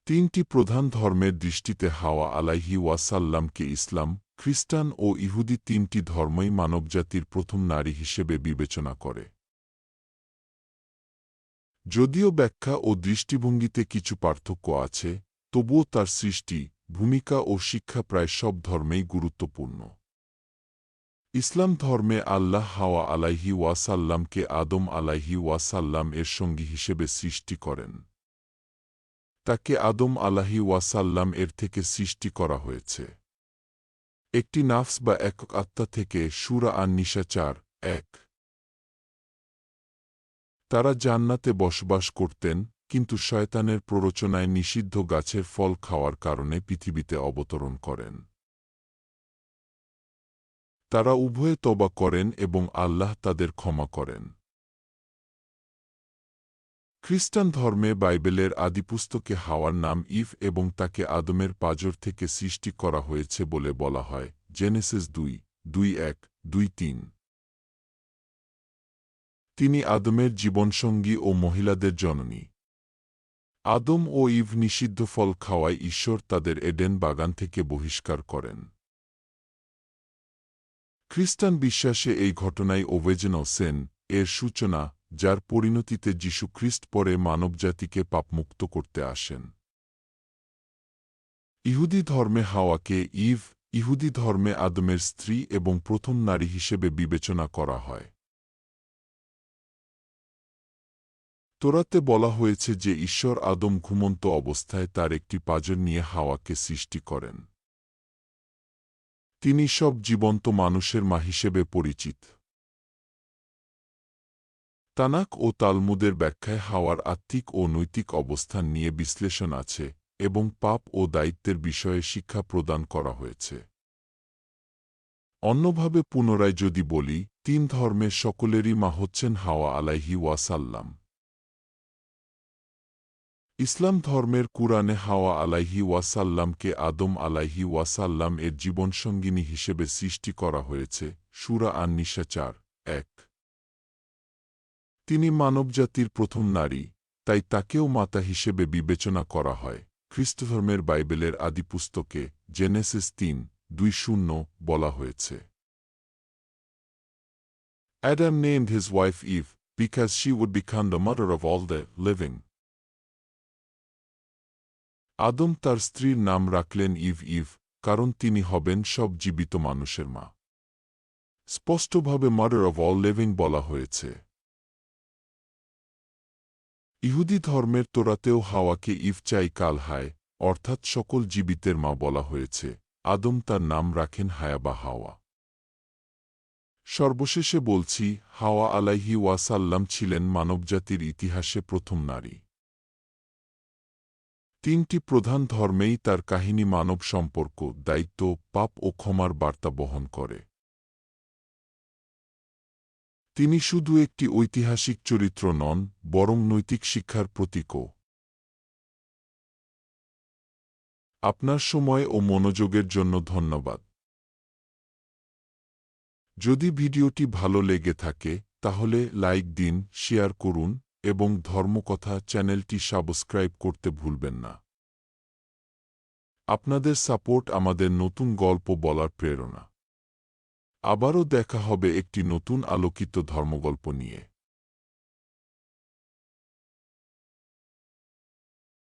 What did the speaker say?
তিনটি প্রধান ধর্মের দৃষ্টিতে হাওয়া আলাইহি ওয়াসাল্লামকে ইসলাম, খ্রিস্টান ও ইহুদি তিনটি ধর্মই মানবজাতির প্রথম নারী হিসেবে বিবেচনা করে। যদিও ব্যাখ্যা ও দৃষ্টিভঙ্গিতে কিছু পার্থক্য আছে, তবুও তার সৃষ্টি, ভূমিকা ও শিক্ষা প্রায় সব ধর্মেই গুরুত্বপূর্ণ। ইসলাম ধর্মে আল্লাহ হাওয়া আলাইহি ওয়াসাল্লামকে আদম আলাইহি ওয়াসাল্লাম এর সঙ্গী হিসেবে সৃষ্টি করেন। তাকে আদম আলাইহি ওয়াসাল্লাম এর থেকে সৃষ্টি করা হয়েছে একটি নাফস বা একক আত্মা থেকে। সূরা আন-নিসা ৪:১। তারা জান্নাতে বসবাস করতেন, কিন্তু শয়তানের প্ররোচনায় নিষিদ্ধ গাছের ফল খাওয়ার কারণে পৃথিবীতে অবতরণ করেন। তারা উভয়ে তওবা করেন এবং আল্লাহ তাদের ক্ষমা করেন। খ্রিস্টান ধর্মে বাইবেলের আদিপুস্তকে হাওয়ার নাম ইভ এবং তাকে আদমের পাঁজর থেকে সৃষ্টি করা হয়েছে বলে বলা হয়। জেনেসিস 2:2-1-2-3। তিনি আদমের জীবনসঙ্গী ও মহিলাদের জননী। আদম ও ইভ নিষিদ্ধ ফল খাওয়ায় ঈশ্বর তাদের এডেন বাগান থেকে বহিষ্কার করেন। খ্রিস্টান বিশ্বাসে এই ঘটনাই ওভেজেন সেন এর সূচনা, যার পরিণতিতে যীশু খ্রিস্ট পরে মানবজাতিকে পাপমুক্ত করতে আসেন। ইহুদি ধর্মে হাওয়াকে ইভ, ইহুদি ধর্মে আদমের স্ত্রী এবং প্রথম নারী হিসেবে বিবেচনা করা হয়। তোরাতে বলা হয়েছে যে ঈশ্বর আদম ঘুমন্ত অবস্থায় তার একটি পাঁজর নিয়ে হাওয়াকে সৃষ্টি করেন। তিনি সব জীবন্ত মানুষের মা হিসেবে পরিচিত। তানাক ও তালমুদের ব্যাখ্যায় হাওয়ার আত্মিক ও নৈতিক অবস্থান নিয়ে বিশ্লেষণ আছে এবং পাপ ও দায়িত্বের বিষয়ে শিক্ষা প্রদান করা হয়েছে। অন্যভাবে পুনরায় যদি বলি, তিন ধর্মের সকলেরই মা হচ্ছেন হাওয়া আলাইহি ওয়াসাল্লাম। ইসলাম ধর্মের কুরআনে হাওয়া আলাইহি ওয়াসাল্লামকে আদম আলাইহি ওয়াসাল্লাম এর জীবনসঙ্গিনী হিসেবে সৃষ্টি করা হয়েছে। সূরা আন-নিসা ৪:১। তিনি মানবজাতির প্রথম নারী, তাই তাকেও মাতা হিসেবে বিবেচনা করা হয়। খ্রিস্টধর্মের বাইবেলের আদিপুস্তকে জেনেসিস ৩:২-০ বলা হয়েছে, Adam named his wife Eve, because she would become the mother of all the living. আদম তার স্ত্রীর নাম রাখলেন ইভ, কারণ তিনি হবেন সব জীবিত মানুষের মা। স্পষ্টভাবে মাদার অব অল লিভিং বলা হয়েছে। ইহুদি ধর্মের তোরাতেও হাওয়াকে ইভচাই কালহায়, অর্থাৎ সকল জীবিতের মা বলা হয়েছে। আদম তার নাম রাখেন হায়া বা হাওয়া। সর্বশেষে বলছি, হাওয়া আলাইহি ওয়াসাল্লাম ছিলেন মানবজাতির ইতিহাসে প্রথম নারী। তিনটি প্রধান ধর্মেই তার কাহিনী মানব সম্পর্ক, দায়িত্ব, পাপ ও ক্ষমার বার্তা বহন করে। তিনি শুধু একটি ঐতিহাসিক চরিত্র নন, বরং নৈতিক শিক্ষার প্রতীকও। আপনার সময় ও মনোযোগের জন্য ধন্যবাদ। যদি ভিডিওটি ভালো লেগে থাকে, তাহলে লাইক দিন, শেয়ার করুন এবং ধর্মকথা চ্যানেলটি সাবস্ক্রাইব করতে ভুলবেন না। আপনাদের সাপোর্ট আমাদের নতুন গল্প বলার প্রেরণা। আবারও দেখা হবে একটি নতুন আলোকিত ধর্মগল্প নিয়ে।